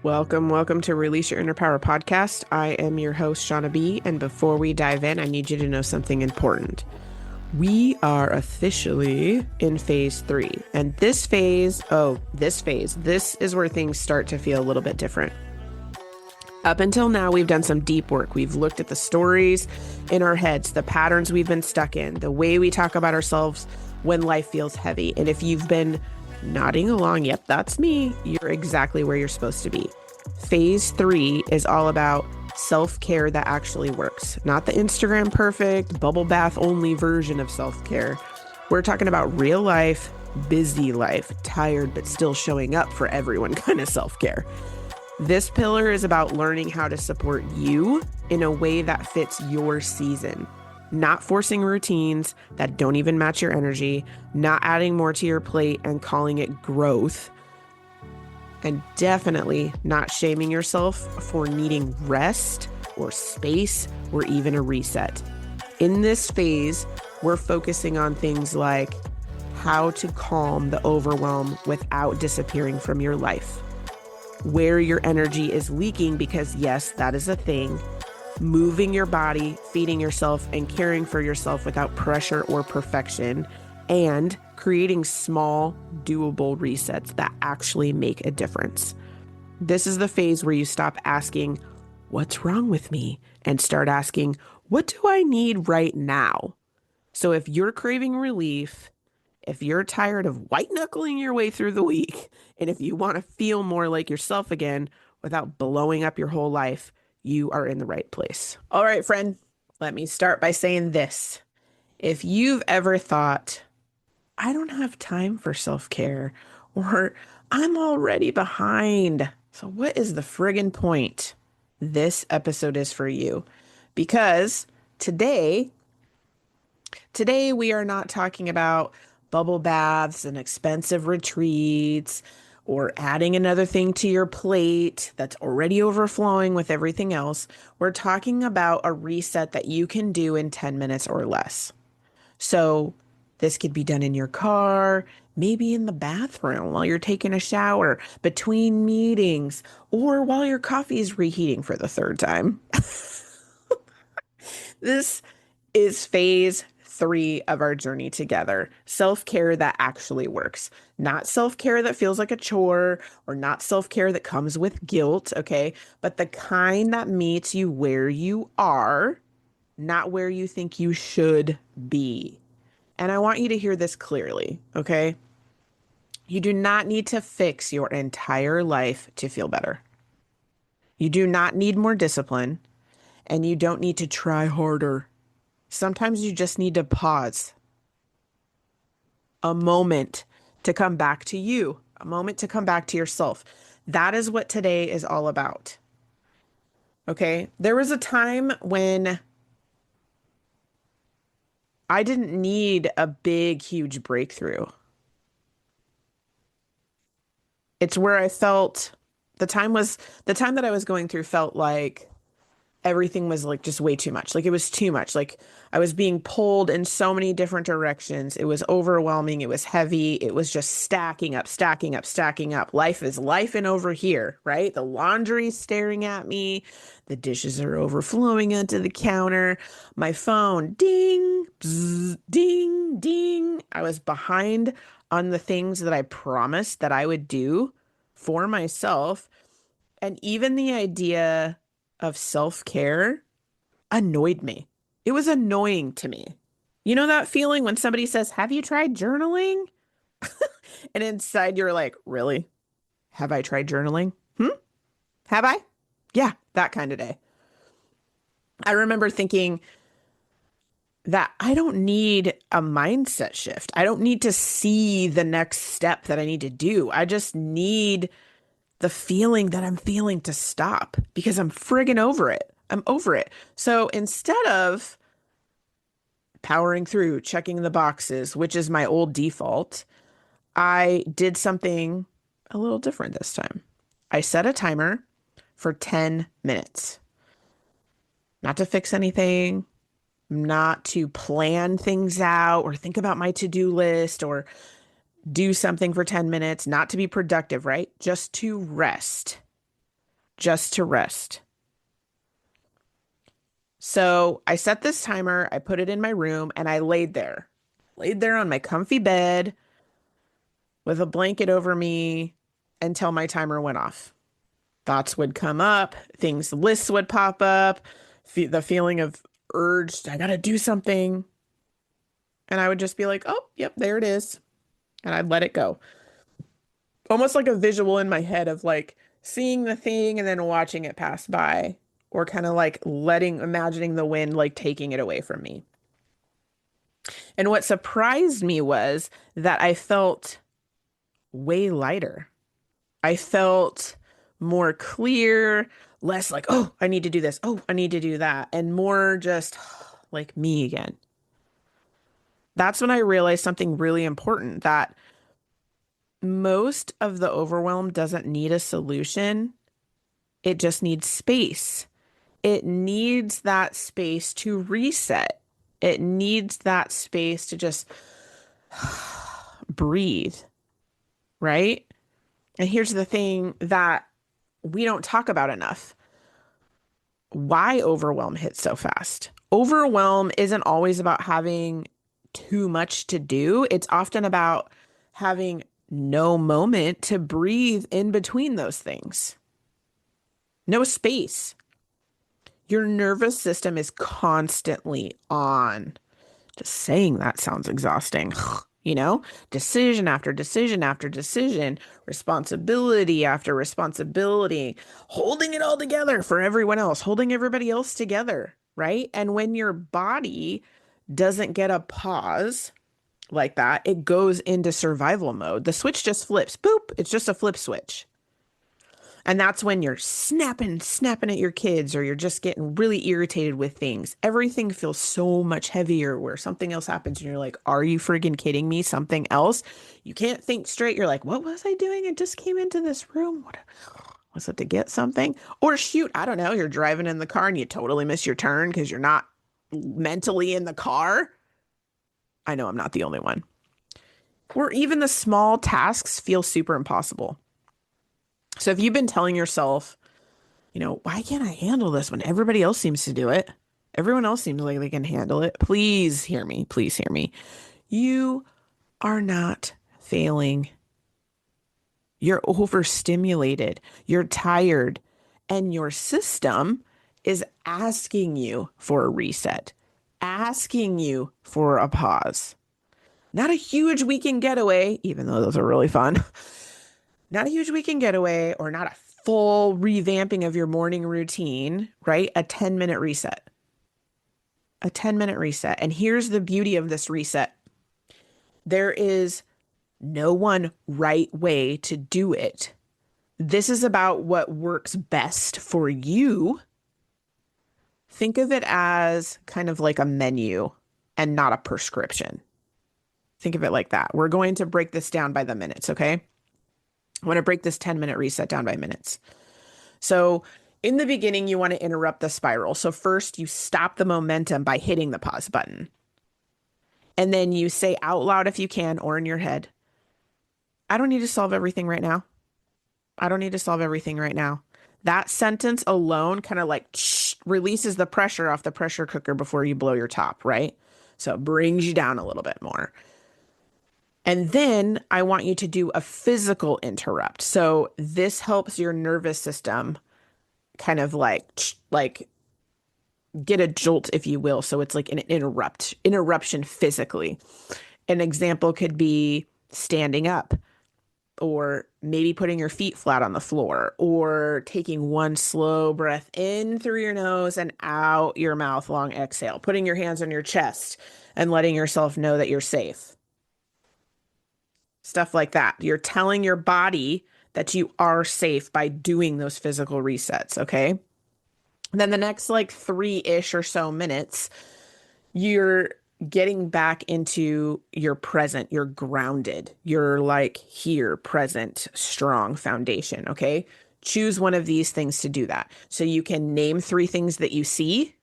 Welcome to Release Your Inner Power podcast. I am your host, Shauna B. And before we dive in, I need you to know something important. We are officially in phase 3. And this phase is where things start to feel a little bit different. Up until now, we've done some deep work. We've looked at the stories in our heads, the patterns we've been stuck in, the way we talk about ourselves when life feels heavy. And if you've been nodding along, yep, that's me, you're exactly where you're supposed to be. Phase 3 is all about self-care that actually works, not the Instagram perfect, bubble bath only version of self-care. We're talking about real life, busy life, tired but still showing up for everyone kind of self-care. This pillar is about learning how to support you in a way that fits your season. Not forcing routines that don't even match your energy, not adding more to your plate and calling it growth, and definitely not shaming yourself for needing rest or space or even a reset. In this phase, we're focusing on things like how to calm the overwhelm without disappearing from your life, where your energy is leaking, because yes, that is a thing, moving your body, feeding yourself, and caring for yourself without pressure or perfection, and creating small, doable resets that actually make a difference. This is the phase where you stop asking, what's wrong with me? And start asking, what do I need right now? So if you're craving relief, if you're tired of white knuckling your way through the week, and if you want to feel more like yourself again without blowing up your whole life, you are in the right place. All right, friend, let me start by saying this. If you've ever thought, I don't have time for self-care, or I'm already behind, so what is the friggin' point? This episode is for you, because today we are not talking about bubble baths and expensive retreats or adding another thing to your plate that's already overflowing with everything else. We're talking about a reset that you can do in 10 minutes or less. So this could be done in your car, maybe in the bathroom while you're taking a shower, between meetings, or while your coffee is reheating for the third time. This is phase 3 of our journey together. Self-care that actually works. Not self-care that feels like a chore, or not self-care that comes with guilt, okay? But the kind that meets you where you are, not where you think you should be. And I want you to hear this clearly, okay? You do not need to fix your entire life to feel better. You do not need more discipline, and you don't need to try harder. Sometimes you just need to pause. A moment to come back to you, a moment to come back to yourself. That is what today is all about. Okay? There was a time when I didn't need a big, huge breakthrough. It's where I felt the time that I was going through felt like everything was like just way too much. Like it was too much. Like I was being pulled in so many different directions. It was overwhelming. It was heavy. It was just stacking up, stacking up, stacking up. Life is life in over here, right? The laundry's staring at me. The dishes are overflowing onto the counter. My phone, ding, bzz, ding, ding. I was behind on the things that I promised that I would do for myself. And even the idea of self-care annoyed me. It was annoying to me. You know that feeling when somebody says, have you tried journaling? And inside you're like, really? Have I tried journaling? Have I? Yeah, that kind of day. I remember thinking that I don't need a mindset shift. I don't need to see the next step that I need to do. I just need the feeling that I'm feeling to stop, because I'm friggin' over it. I'm over it. So instead of powering through, checking the boxes, which is my old default, I did something a little different this time. I set a timer for 10 minutes. Not to fix anything, not to plan things out or think about my to-do list or do something for 10 minutes, not to be productive, right? Just to rest. Just to rest. So I set this timer, I put it in my room, and I laid there on my comfy bed with a blanket over me until my timer went off. Thoughts would come up, lists would pop up, the feeling of urged, I gotta do something. And I would just be like, oh, yep, there it is. And I'd let it go. Almost like a visual in my head of like seeing the thing and then watching it pass by, or kind of like imagining the wind like taking it away from me. And what surprised me was that I felt way lighter. I felt more clear, less like, oh, I need to do this. Oh, I need to do that. And more just like me again. That's when I realized something really important, that most of the overwhelm doesn't need a solution. It just needs space. It needs that space to reset. It needs that space to just breathe, right? And here's the thing that we don't talk about enough. Why overwhelm hits so fast? Overwhelm isn't always about having too much to do. It's often about having no moment to breathe in between those things. No space. Your nervous system is constantly on. Just saying that sounds exhausting. Decision after decision after decision, responsibility after responsibility, holding it all together for everyone else, holding everybody else together, right? And when your body doesn't get a pause like that, it goes into survival mode. The switch just flips. Boop. It's just a flip switch. And that's when you're snapping at your kids, or you're just getting really irritated with things. Everything feels so much heavier where something else happens and you're like, are you friggin' kidding me? Something else? You can't think straight. You're like, what was I doing? I just came into this room. What was it, to get something? Or shoot, I don't know. You're driving in the car and you totally miss your turn because you're not mentally in the car. I know I'm not the only one. Or even the small tasks feel super impossible. So if you've been telling yourself, why can't I handle this when everybody else seems to do it? Everyone else seems like they can handle it. Please hear me. Please hear me. You are not failing. You're overstimulated. You're tired. And your system is asking you for a reset, asking you for a pause. Not a huge weekend getaway, even though those are really fun. Not a huge weekend getaway, or not a full revamping of your morning routine, right? A 10-minute reset. A 10-minute reset. And here's the beauty of this reset. There is no one right way to do it. This is about what works best for you. Think of it as kind of like a menu and not a prescription. Think of it like that. We're going to break this down by the minutes, okay? I want to break this 10-minute reset down by minutes. So in the beginning, you want to interrupt the spiral. So first you stop the momentum by hitting the pause button. And then you say out loud, if you can, or in your head, I don't need to solve everything right now. I don't need to solve everything right now. That sentence alone kind of like releases the pressure off the pressure cooker before you blow your top, right? So it brings you down a little bit more. And then I want you to do a physical interrupt. So this helps your nervous system kind of like get a jolt, if you will. So it's like an interruption physically. An example could be standing up, or maybe putting your feet flat on the floor, or taking one slow breath in through your nose and out your mouth, long exhale, putting your hands on your chest and letting yourself know that you're safe. Stuff like that. You're telling your body that you are safe by doing those physical resets, okay? And then the next like 3-ish or so minutes, you're getting back into your present. You're grounded. You're like here, present, strong foundation, okay? Choose one of these things to do that. So you can name 3 things that you see.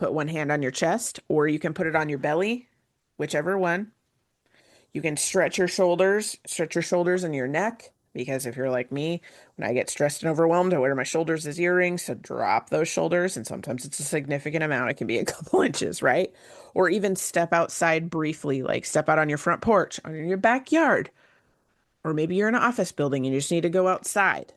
Put one hand on your chest, or you can put it on your belly, whichever one. You can stretch your shoulders and your neck, because if you're like me, when I get stressed and overwhelmed, I wear my shoulders as earrings. So drop those shoulders. And sometimes it's a significant amount. It can be a couple inches, right? Or even step outside briefly, like step out on your front porch, or in your backyard. Or maybe you're in an office building and you just need to go outside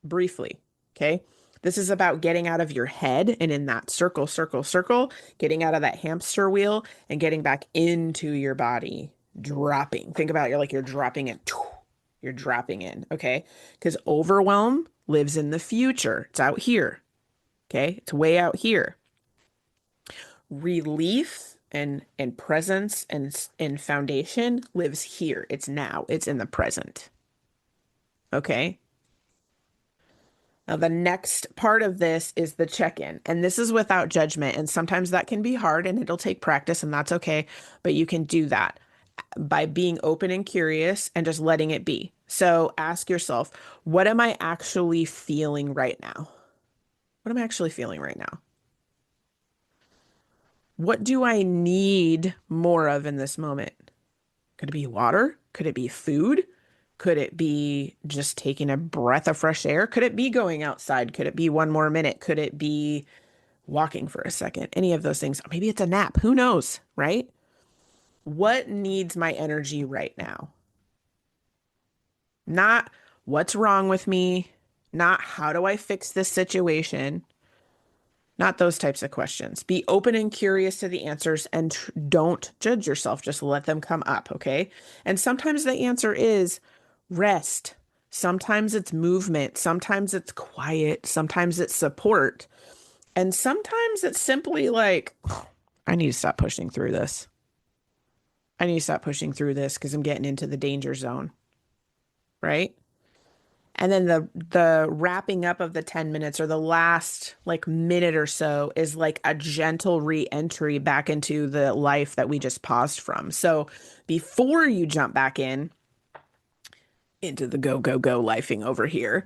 briefly. Okay. This is about getting out of your head and in that circle, circle, circle, getting out of that hamster wheel and getting back into your body, dropping. Think about it, you're dropping in. You're dropping in. Okay. Because overwhelm lives in the future. It's out here. Okay. It's way out here. Relief and presence and foundation lives here. It's now. It's in the present. Okay. Now, the next part of this is the check-in, and this is without judgment. And sometimes that can be hard and it'll take practice, and that's okay. But you can do that by being open and curious and just letting it be. So ask yourself, what am I actually feeling right now? What am I actually feeling right now? What do I need more of in this moment? Could it be water? Could it be food? Could it be just taking a breath of fresh air? Could it be going outside? Could it be one more minute? Could it be walking for a second? Any of those things. Maybe it's a nap. Who knows, right? What needs my energy right now? Not what's wrong with me, not how do I fix this situation, not those types of questions. Be open and curious to the answers and don't judge yourself. Just let them come up, okay? And sometimes the answer is rest. Sometimes it's movement. Sometimes it's quiet. Sometimes it's support. And sometimes it's simply like, I need to stop pushing through this. I need to stop pushing through this because I'm getting into the danger zone, right? And then the wrapping up of the 10 minutes or the last like minute or so is like a gentle re-entry back into the life that we just paused from. So before you jump back into the go, go, go lifing over here,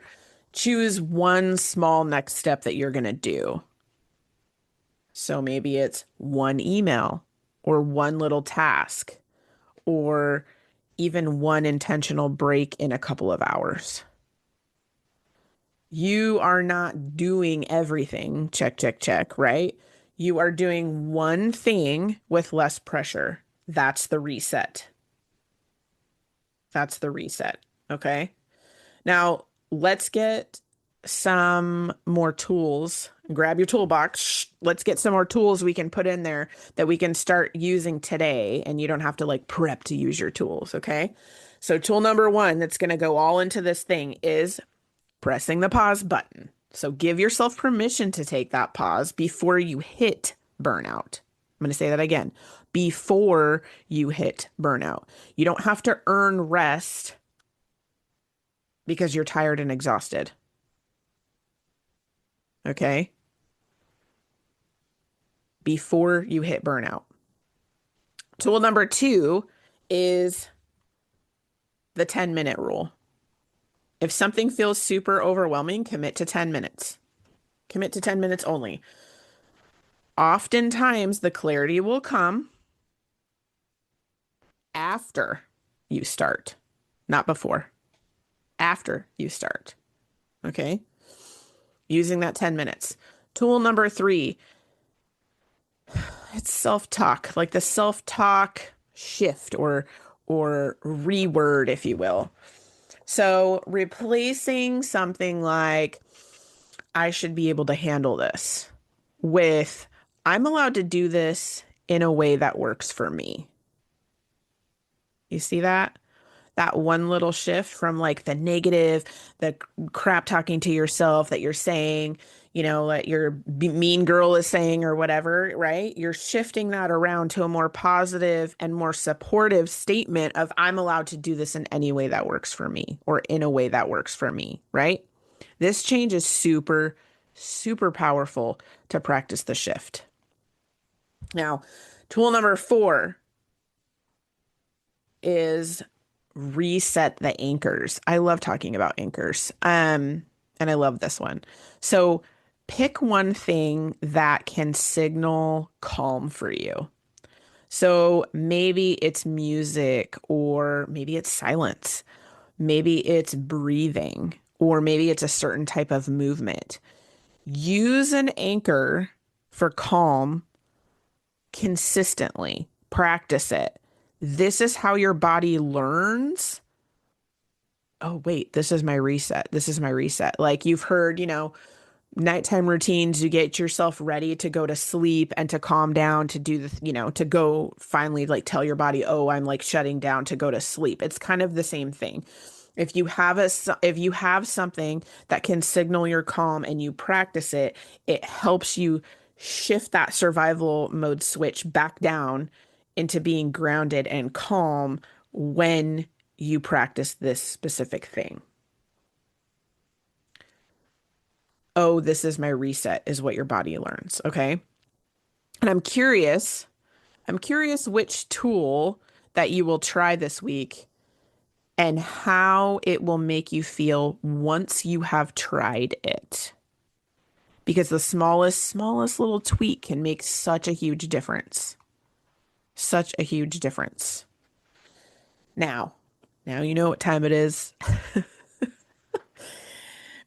choose one small next step that you're going to do. So maybe it's one email or one little task or even one intentional break in a couple of hours. You are not doing everything, check, check, check, right? You are doing one thing with less pressure. That's the reset. That's the reset. Okay. Now let's get some more tools. Grab your toolbox. Let's get some more tools we can put in there that we can start using today. And you don't have to like prep to use your tools. Okay. So tool number one that's going to go all into this thing is pressing the pause button. So give yourself permission to take that pause before you hit burnout. I'm going to say that again. Before you hit burnout. You don't have to earn rest because you're tired and exhausted. Okay? Before you hit burnout. Tool number two is the 10-minute rule. If something feels super overwhelming, commit to 10 minutes. Commit to 10 minutes only. Oftentimes, the clarity will come after you start, not before. After you start. Okay? Using that 10 minutes. Tool number three, it's self-talk, like the self-talk shift or reword, if you will. So replacing something like, I should be able to handle this with, I'm allowed to do this in a way that works for me. You see that? That one little shift from like the negative, the crap talking to yourself that you're saying, you know, like your mean girl is saying or whatever, right? You're shifting that around to a more positive and more supportive statement of I'm allowed to do this in any way that works for me or in a way that works for me, right? This change is super, super powerful to practice the shift. Now, tool number four is reset the anchors. I love talking about anchors. And I love this one. So Pick one thing that can signal calm for you. So maybe it's music, or maybe it's silence. Maybe it's breathing, or maybe it's a certain type of movement. Use an anchor for calm consistently. Practice it. This is how your body learns. Oh, wait, this is my reset. This is my reset. Like you've heard, nighttime routines, you get yourself ready to go to sleep and to calm down, to do to go finally like tell your body, oh, I'm like shutting down to go to sleep. It's kind of the same thing. If you have something that can signal your calm and you practice it, it helps you shift that survival mode switch back down into being grounded and calm when you practice this specific thing. Oh, this is my reset is what your body learns. Okay. And I'm curious which tool that you will try this week and how it will make you feel once you have tried it. Because the smallest little tweak can make such a huge difference. Such a huge difference. Now you know what time it is.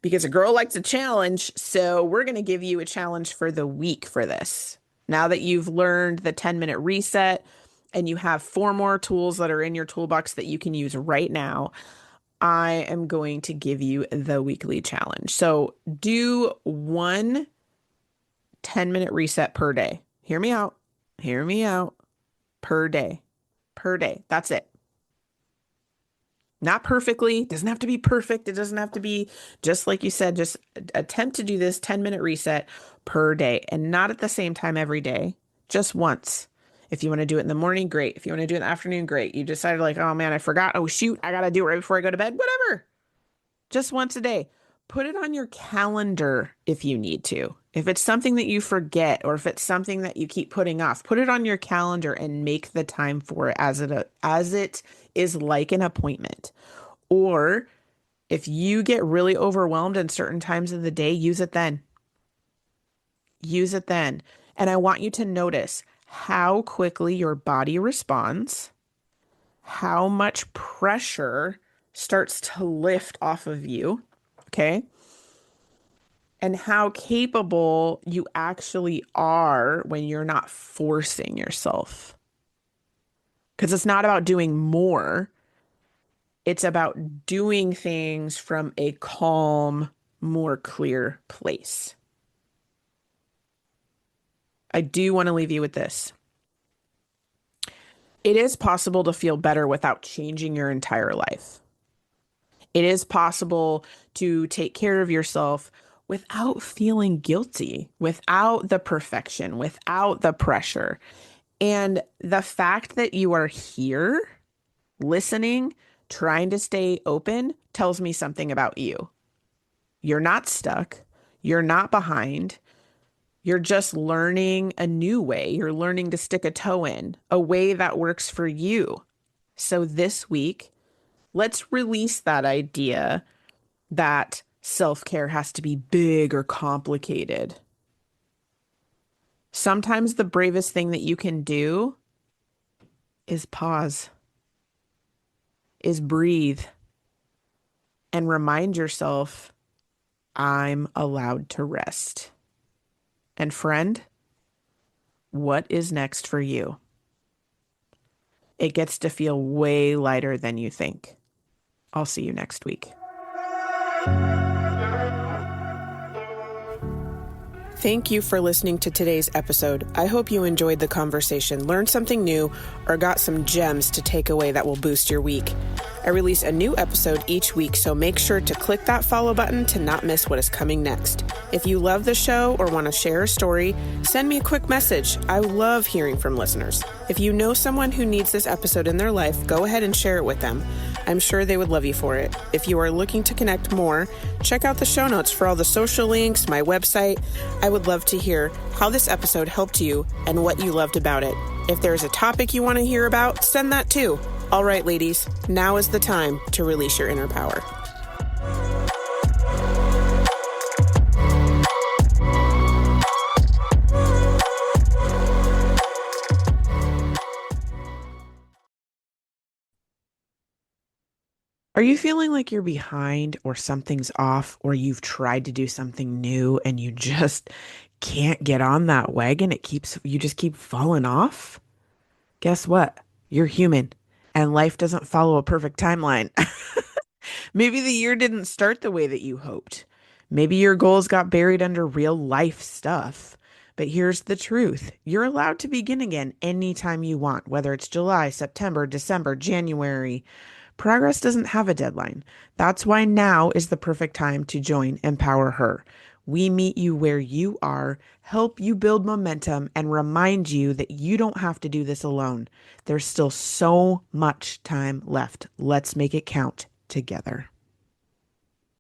Because a girl likes a challenge, so we're going to give you a challenge for the week for this. Now that you've learned the 10-minute reset and you have 4 more tools that are in your toolbox that you can use right now, I am going to give you the weekly challenge. So do 1 10-minute reset per day. Hear me out. Hear me out. Per day. Per day. That's it. Not perfectly. Doesn't have to be perfect. It doesn't have to be just like you said, just attempt to do this 10-minute reset per day, and not at the same time every day, just once. If you want to do it in the morning, great. If you want to do it in the afternoon, great. You decided like, oh man, I forgot. Oh shoot, I got to do it right before I go to bed. Whatever. Just once a day. Put it on your calendar if you need to. If it's something that you forget, or if it's something that you keep putting off, put it on your calendar and make the time for it as it is like an appointment. Or if you get really overwhelmed in certain times of the day, use it then. Use it then. And I want you to notice how quickly your body responds, how much pressure starts to lift off of you, okay? And how capable you actually are when you're not forcing yourself. Because it's not about doing more. It's about doing things from a calm, more clear place. I do want to leave you with this. It is possible to feel better without changing your entire life. It is possible to take care of yourself without feeling guilty, without the perfection, without the pressure. And the fact that you are here, listening, trying to stay open, tells me something about you. You're not stuck. You're not behind. You're just learning a new way. You're learning to stick a toe in, a way that works for you. So this week, let's release that idea that self-care has to be big or complicated. Sometimes the bravest thing that you can do is pause, is breathe, and remind yourself, I'm allowed to rest. And friend, what is next for you? It gets to feel way lighter than you think. I'll see you next week. Thank you for listening to today's episode. I hope you enjoyed the conversation, learned something new, or got some gems to take away that will boost your week. I release a new episode each week, so make sure to click that follow button to not miss what is coming next. If you love the show or want to share a story, send me a quick message. I love hearing from listeners. If you know someone who needs this episode in their life, go ahead and share it with them. I'm sure they would love you for it. If you are looking to connect more, check out the show notes for all the social links, my website. I would love to hear how this episode helped you and what you loved about it. If there's a topic you want to hear about, send that too. All right, ladies, now is the time to release your inner power. Are you feeling like you're behind or something's off or you've tried to do something new and you just can't get on that wagon? You just keep falling off? Guess what? You're human and life doesn't follow a perfect timeline. Maybe the year didn't start the way that you hoped. Maybe your goals got buried under real life stuff. But here's the truth. You're allowed to begin again anytime you want, whether it's July, September, December, January. Progress doesn't have a deadline. That's why now is the perfect time to join Empower Her. We meet you where you are, help you build momentum, and remind you that you don't have to do this alone. There's still so much time left. Let's make it count together.